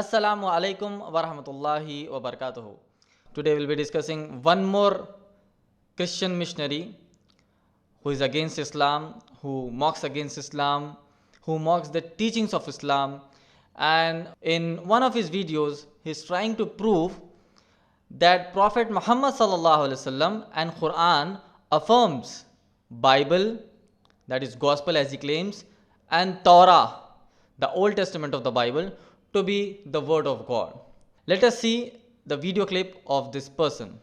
Assalamu alaikum wa rahmatullahi wa barakatuhu. Today we'll be discussing one more Christian missionary who is against Islam, who mocks against Islam, who mocks the teachings of Islam. And in one of his videos, he's trying to prove that Prophet Muhammad sallallahu alaihi wasallam and Quran affirms Bible, that is gospel as he claims, and Torah, the Old Testament of the Bible, to be the word of God. Let us see the video clip of this person.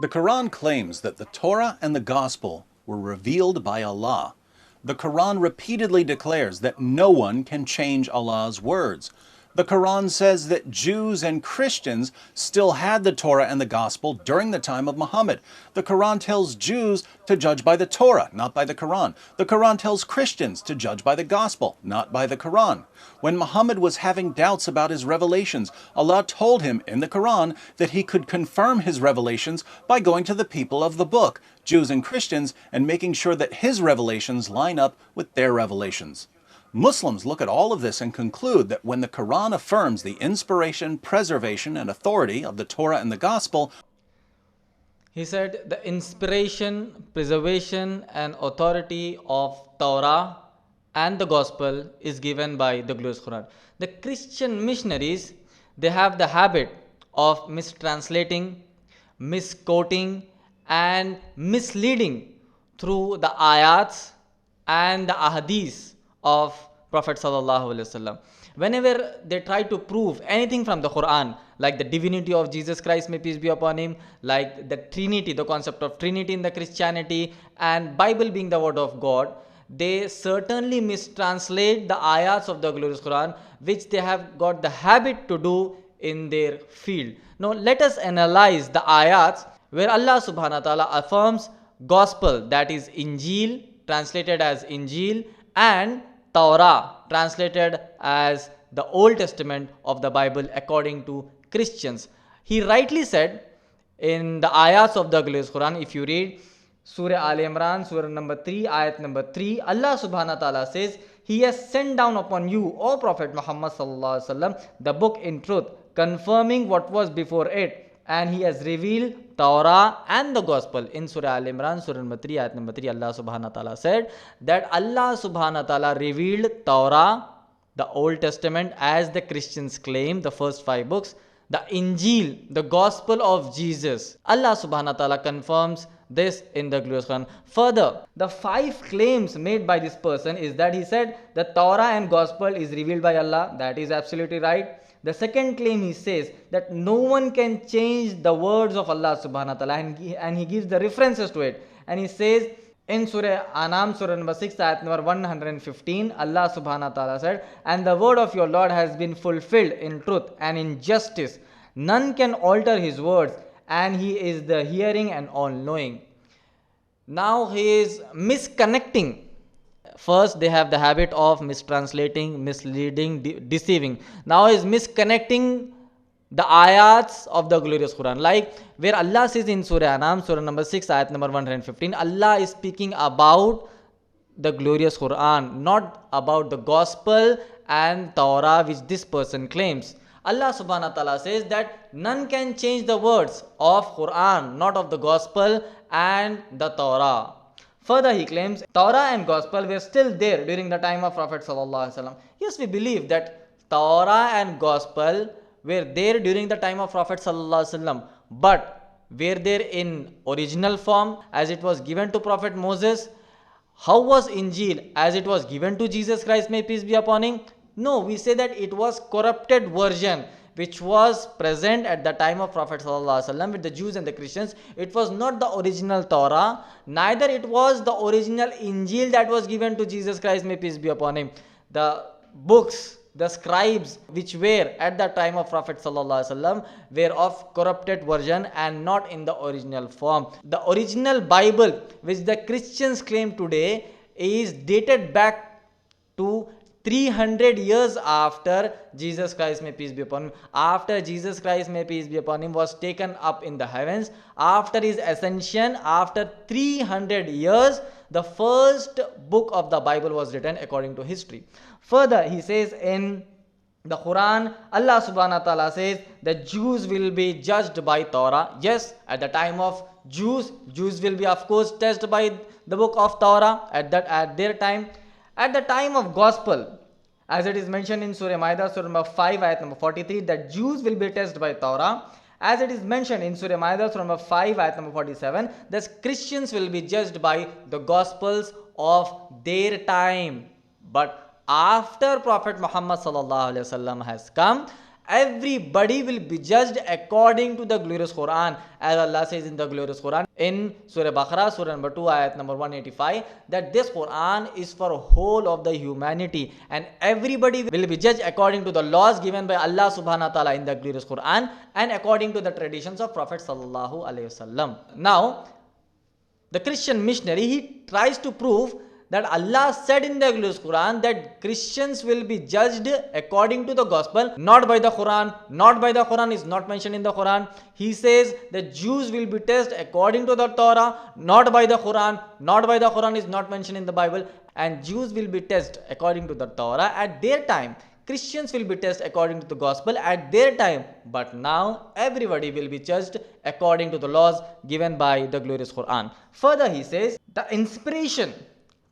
The Quran claims that the Torah and the Gospel were revealed by Allah. The Quran repeatedly declares that no one can change Allah's words. The Quran says that Jews and Christians still had the Torah and the Gospel during the time of Muhammad. The Quran tells Jews to judge by the Torah, not by the Quran. The Quran tells Christians to judge by the Gospel, not by the Quran. When Muhammad was having doubts about his revelations, Allah told him in the Quran that he could confirm his revelations by going to the people of the book, Jews and Christians, and making sure that his revelations line up with their revelations. Muslims look at all of this and conclude that when the Quran affirms the inspiration, preservation, and authority of the Torah and the Gospel, He said the inspiration, preservation, and authority of Torah and the Gospel is given by the glorious Quran. The Christian missionaries, they have the habit of mistranslating, misquoting, and misleading through the ayats and the ahadith of Prophet sallallahu alaihi wasallam. Whenever they try to prove anything from the Quran, like the divinity of Jesus Christ, may peace be upon him, like the Trinity, the concept of Trinity in the Christianity, and Bible being the word of God, they certainly mistranslate the ayats of the glorious Quran, which they have got the habit to do in their field. Now let us analyze the ayats where Allah subhanahu wa ta'ala affirms gospel, that is Injil, translated as Injil, and Torah, translated as the Old Testament of the Bible according to Christians. He rightly said in the ayats of the glorious Quran, if you read Surah Al Imran, Surah number 3, ayat number 3, Allah subhanahu wa ta'ala says, He has sent down upon you, O Prophet Muhammad sallallahu alaihi wasallam, the book in truth, confirming what was before it, and He has revealed Torah and the Gospel. In Surah Al Imran, Surah number 3, ayat number 3, Allah subhanahu wa ta'ala said that Allah subhanahu wa ta'ala revealed Torah, the Old Testament, as the Christians claim, the first 5 books, the Injil, the Gospel of Jesus. Allah subhanahu wa ta'ala confirms this in the glorious Quran. Further, the 5 claims made by this person is that he said the Torah and Gospel is revealed by Allah. That is absolutely right. The second claim, he says that no one can change the words of Allah subhanahu wa ta'ala, and he gives the references to it. And he says in Surah Anam, Surah number 6, ayat number 115, Allah subhanahu wa ta'ala said, and the word of your Lord has been fulfilled in truth and in justice. None can alter his words, and he is the hearing and all-knowing. Now he is misconnecting. First, they have the habit of mistranslating, misleading, deceiving. Now he is misconnecting the ayats of the glorious Quran. Like where Allah says in Surah Anam, Surah number 6, ayat number 115, Allah is speaking about the glorious Quran, not about the Gospel and Torah which this person claims. Allah subhanahu wa ta'ala says that none can change the words of Quran, not of the Gospel and the Torah. Further, he claims Torah and Gospel were still there during the time of Prophet sallallahu alaihi wasallam. Yes, we believe that Torah and Gospel were there during the time of Prophet sallallahu alaihi wasallam, but were there in original form as it was given to Prophet Moses? How was Injil as it was given to Jesus Christ, may peace be upon him? No, we say that it was corrupted version which was present at the time of Prophet ﷺ with the Jews and the Christians. It was not the original Torah, neither it was the original Injil that was given to Jesus Christ, may peace be upon him. The books, the scribes which were at the time of Prophet ﷺ were of corrupted version and not in the original form. The original Bible which the Christians claim today is dated back to 300 years after Jesus Christ, may peace be upon him. After Jesus Christ, may peace be upon him, was taken up in the heavens, after his ascension, after 300 years, the first book of the Bible was written according to history. Further, he says in The Quran, Allah subhanahu wa ta'ala says the Jews will be judged by Torah. Yes, at the time of Jews will be of course tested by the book of Torah at their time. At the time of gospel, as it is mentioned in Surah Ma'idah, Surah number 5, ayat number 43, that Jews will be tested by Torah. As it is mentioned in Surah Ma'idah, Surah number 5, ayat number 47, that Christians will be judged by the gospels of their time. But after Prophet Muhammad sallallahu alaihi wasallam has come, everybody will be judged according to the glorious Quran, as Allah says in the glorious Quran in Surah Baqarah, Surah number 2, ayat number 185, that this Quran is for whole of the humanity, and everybody will be judged according to the laws given by Allah subhanahu wa ta'ala in the glorious Quran and according to the traditions of Prophet sallallahu alaihi wasallam. Now, the Christian missionary, he tries to prove that Allah said in the glorious Quran that Christians will be judged according to the gospel, not by the Quran. Not by the Quran is not mentioned in the Quran. He says that Jews will be tested according to the Torah, not by the Quran. Not by the Quran is not mentioned in the Bible. And Jews will be tested according to the Torah at their time. Christians will be tested according to the gospel at their time. But now everybody will be judged according to the laws given by the glorious Quran. Further, he says the inspiration,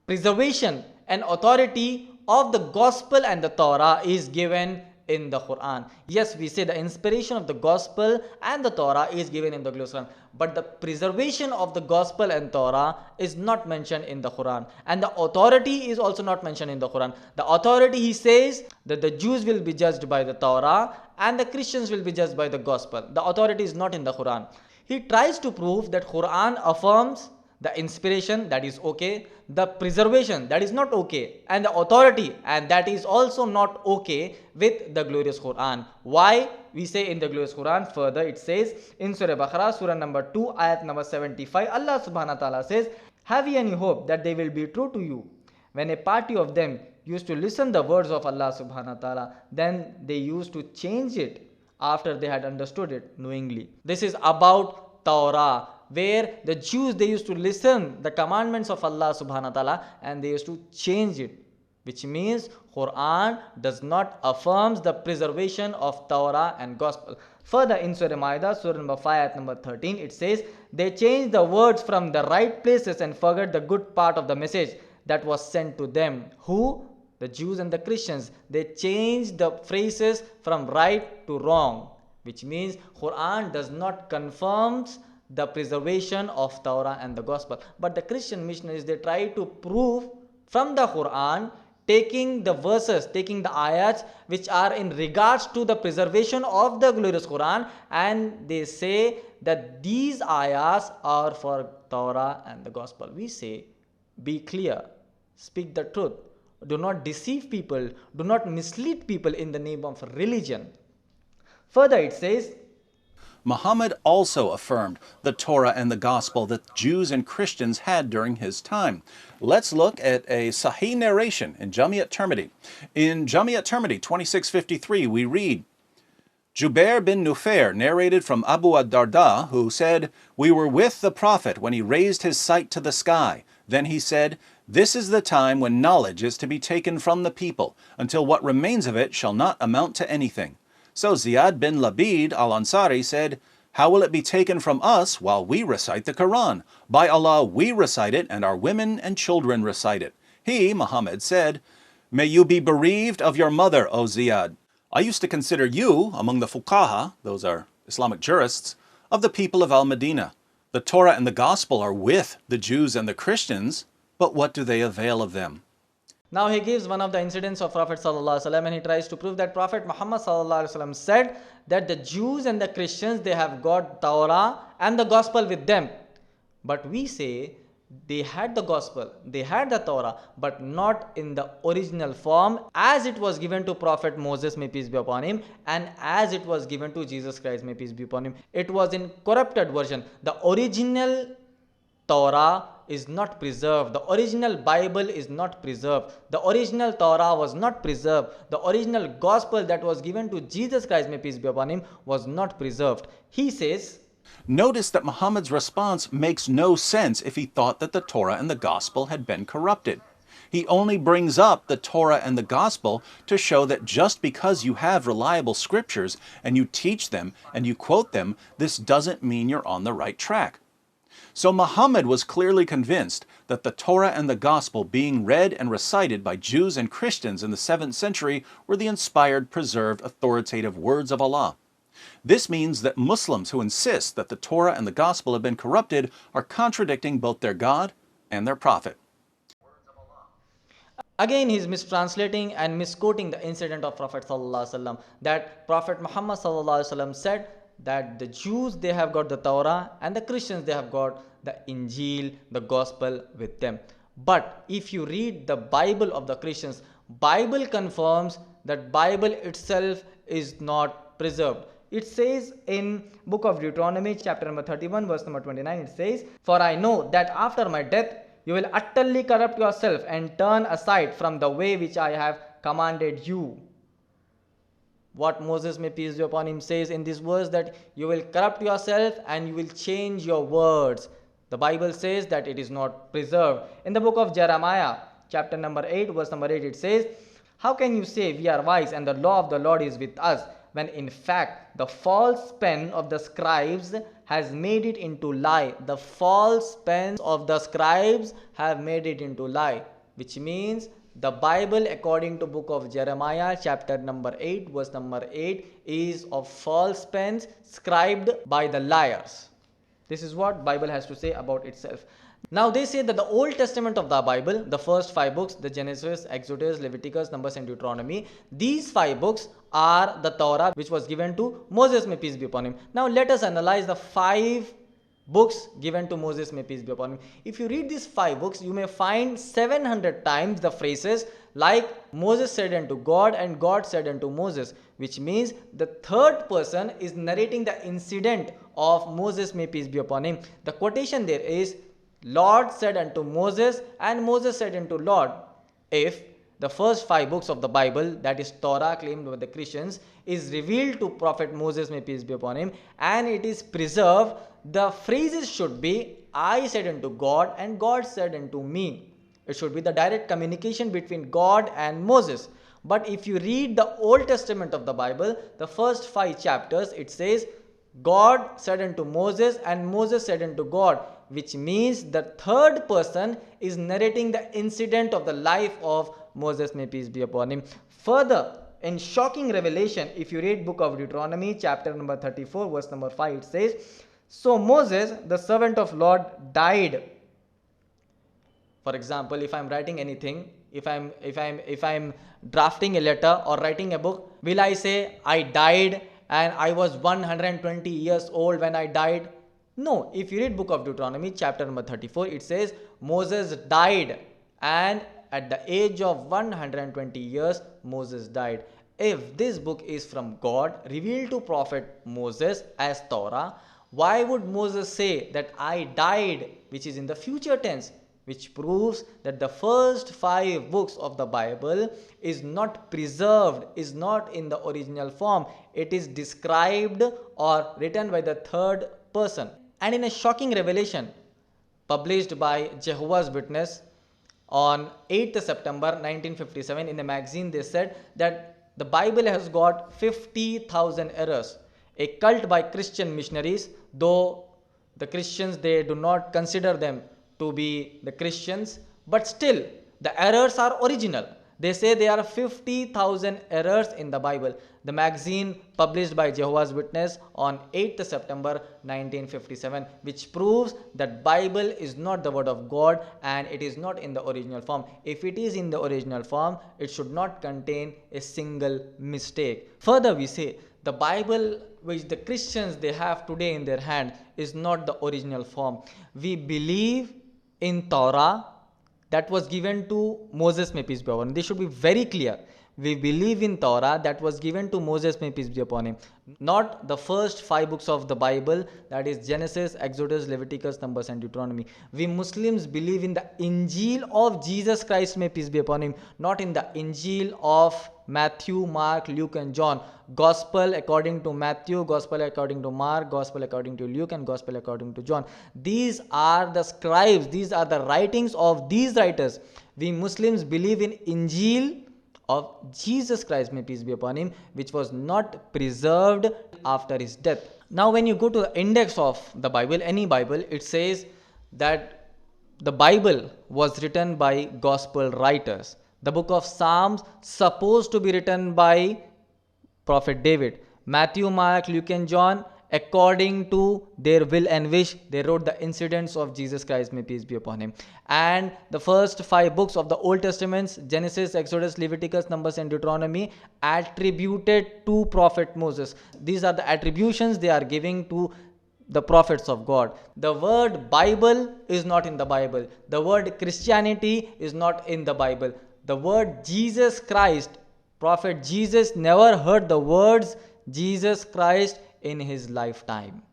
preservation and authority of the gospel and the Torah is given in the Quran. Yes, we say the inspiration of the gospel and the Torah is given in the glorious Quran, but the preservation of the gospel and Torah is not mentioned in the Quran, and the authority is also not mentioned in the Quran. The authority, he says that the Jews will be judged by the Torah and the Christians will be judged by the gospel. The authority is not in the Quran. He tries to prove that Quran affirms the inspiration, that is okay, the preservation, that is not okay, and the authority, and that is also not okay with the glorious Quran. Why? We say in the glorious Quran, further it says in Surah Baqarah, Surah number 2, ayat number 75, Allah subhanahu wa ta'ala says, have ye any hope that they will be true to you? When a party of them used to listen the words of Allah subhanahu wa ta'ala, then they used to change it after they had understood it knowingly. This is about Torah, where the Jews, they used to listen the commandments of Allah subhanahu wa ta'ala and they used to change it, which means Quran does not affirms the preservation of Torah and gospel. Further in Surah Ma'idah, Surah number 5, ayat number 13, it says, they changed the words from the right places and forgot the good part of the message that was sent to them. Who? The Jews and the Christians. They changed the phrases from right to wrong, which means Quran does not confirm the preservation of Torah and the gospel. But the Christian missionaries, they try to prove from the Quran, taking the verses, taking the ayats which are in regards to the preservation of the glorious Quran, and they say that these ayats are for Torah and the gospel. We say, be clear, speak the truth, do not deceive people, do not mislead people in the name of religion. Further it says, Muhammad also affirmed the Torah and the Gospel that Jews and Christians had during his time. Let's look at a Sahih narration in Jami' at-Tirmidhi. In Jami' at-Tirmidhi 2653 we read, Jubair bin Nufair narrated from Abu ad-Darda, who said, we were with the Prophet when he raised his sight to the sky. Then he said, this is the time when knowledge is to be taken from the people, until what remains of it shall not amount to anything. So Ziyad bin Labid al-Ansari said, how will it be taken from us while we recite the Quran? By Allah, we recite it, and our women and children recite it. He, Muhammad, said, may you be bereaved of your mother, O Ziyad. I used to consider you among the fuqaha, those are Islamic jurists, of the people of Al-Madinah. The Torah and the Gospel are with the Jews and the Christians, but what do they avail of them? Now he gives one of the incidents of Prophet sallallahu alaihi wasallam, and he tries to prove that Prophet Muhammad sallallahu alaihi wasallam said that the Jews and the Christians, they have got Torah and the gospel with them. But we say they had the gospel, they had the Torah, but not in the original form as it was given to Prophet Moses, may peace be upon him, and as it was given to Jesus Christ, may peace be upon him. It was in corrupted version. The original Torah is not preserved. The original Bible is not preserved. The original Torah was not preserved. The original gospel that was given to Jesus Christ, may peace be upon him, was not preserved. He says, notice that Muhammad's response makes no sense if he thought that the Torah and the Gospel had been corrupted. He only brings up the Torah and the Gospel to show that just because you have reliable scriptures and you teach them and you quote them, this doesn't mean you're on the right track. So Muhammad was clearly convinced that the Torah and the Gospel being read and recited by Jews and Christians in the 7th century were the inspired, preserved, authoritative words of Allah. This means that Muslims who insist that the Torah and the Gospel have been corrupted are contradicting both their God and their Prophet. Again, he is mistranslating and misquoting the incident of Prophet Sallallahu Alaihi Wasallam, that Prophet Muhammad Sallallahu Alaihi Wasallam said that the Jews, they have got the Torah, and the Christians, they have got the Injil, the Gospel with them. But if you read the Bible of the Christians, Bible confirms that Bible itself is not preserved. It says in book of Deuteronomy chapter number 31 verse number 29, it says, "For I know that after my death you will utterly corrupt yourself and turn aside from the way which I have commanded you." What Moses, may peace be upon him, says in this verse, that you will corrupt yourself and you will change your words. The Bible says that it is not preserved. In the book of Jeremiah chapter number 8 verse number 8, it says, "How can you say we are wise and the law of the Lord is with us, when in fact the false pen of the scribes has made it into lie?" The false pens of the scribes have made it into lie, which means the Bible, according to book of Jeremiah chapter number 8 verse number 8, is of false pens scribed by the liars. This is what Bible has to say about itself. Now they say that the Old Testament of the Bible, the first 5 books, the Genesis, Exodus, Leviticus, Numbers and Deuteronomy, these 5 books are the Torah which was given to Moses, may peace be upon him. Now let us analyze the 5 books given to Moses, may peace be upon him. If you read these 5 books, you may find 700 times the phrases like Moses said unto God and God said unto Moses, which means the third person is narrating the incident of Moses, may peace be upon him. The quotation there is, "Lord said unto Moses and Moses said unto Lord." If the first 5 books of the Bible, that is Torah claimed by the Christians, is revealed to Prophet Moses, may peace be upon him, and it is preserved, the phrases should be, "I said unto God and God said unto me." It should be the direct communication between God and Moses. But if you read the Old Testament of the Bible, the first 5 chapters, it says, "God said unto Moses and Moses said unto God," which means the third person is narrating the incident of the life of Moses, may peace be upon him. Further, in shocking revelation, if you read book of Deuteronomy chapter number 34 verse number 5, it says, "So Moses, the servant of Lord, died." For example, if I'm writing anything, if I'm drafting a letter or writing a book, will I say I died and I was 120 years old when I died? No. If you read book of Deuteronomy chapter number 34, it says Moses died, and at the age of 120 years Moses died. If this book is from God, revealed to prophet Moses as Torah, why would Moses say that I died, which is in the future tense? Which proves that the first 5 books of the Bible is not preserved, is not in the original form. It is described or written by the third person. And in a shocking revelation published by Jehovah's Witness on 8th September 1957 in a magazine, they said that the Bible has got 50,000 errors. A cult by Christian missionaries, though the Christians, they do not consider them to be the Christians, but still the errors are original. They say there are 50,000 errors in the Bible. The magazine published by Jehovah's Witness on 8th September 1957, which proves that Bible is not the word of God and it is not in the original form. If it is in the original form, it should not contain a single mistake. Further, we say the Bible which the Christians they have today in their hand is not the original form. We believe in Torah that was given to Moses, may peace be upon him. This should be very clear. We believe in Torah that was given to Moses, may peace be upon him. Not the first 5 books of the Bible, that is Genesis, Exodus, Leviticus, Numbers and Deuteronomy. We Muslims believe in the Injil of Jesus Christ, may peace be upon him, not in the Injil of Matthew, Mark, Luke, and John. Gospel according to Matthew, Gospel according to Mark, Gospel according to Luke, and Gospel according to John. These are the scribes, these are the writings of these writers. We Muslims believe in Injil of Jesus Christ, may peace be upon him, which was not preserved after his death. Now when you go to the index of the Bible, any Bible, it says that the Bible was written by gospel writers. The book of Psalms supposed to be written by Prophet David. Matthew, Mark, Luke, and John, according to their will and wish, they wrote the incidents of Jesus Christ, may peace be upon him. And the first 5 books of the Old Testament, Genesis, Exodus, Leviticus, Numbers, and Deuteronomy, attributed to Prophet Moses. These are the attributions they are giving to the prophets of God. The word Bible is not in the Bible. The word Christianity is not in the Bible. The word Jesus Christ, Prophet Jesus never heard the words Jesus Christ in his lifetime.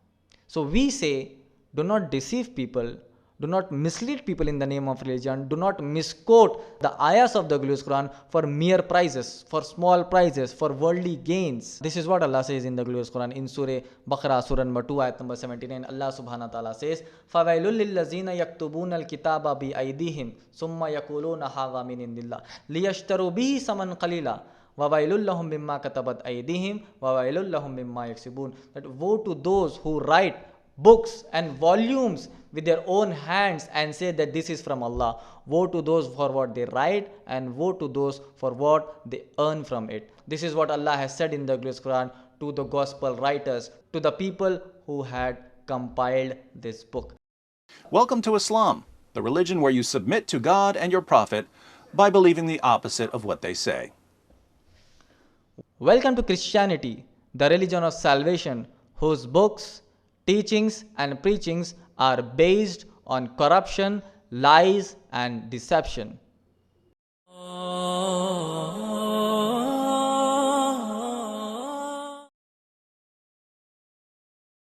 So we say, do not deceive people, do not mislead people in the name of religion, do not misquote the ayahs of the glorious Quran for mere prizes, for small prizes, for worldly gains. This is what Allah says in the glorious Quran in Surah Baqarah, Surah number 2, ayat number 79. Allah subhanahu wa ta'ala says, فَوَيْلٌ لِلَّذِينَ يَكْتُبُونَ الْكِتَابَ بِأَيْدِيهِمْ ثُمَّ يَقُولُونَ هَذَا مِنْ عِنْدِ اللَّهِ لِيَشْتَرُوا بِهِ ثَمَنًا قَلِيلًا وَوَيْلٌ لَهُمْ مِمَّا كَتَبَتْ أَيْدِيهِمْ وَوَيْلٌ لَهُمْ مِمَّا يَكْسِبُونَ. That woe to those who write books and volumes with their own hands and say that this is from Allah. Woe to those for what they write, and woe to those for what they earn from it. This is what Allah has said in the glorious Quran to the gospel writers, to the people who had compiled this book. Welcome to Islam, the religion where you submit to God and your Prophet by believing the opposite of what they say. Welcome to Christianity, the religion of salvation, whose books, teachings, and preachings are based on corruption, lies, and deception.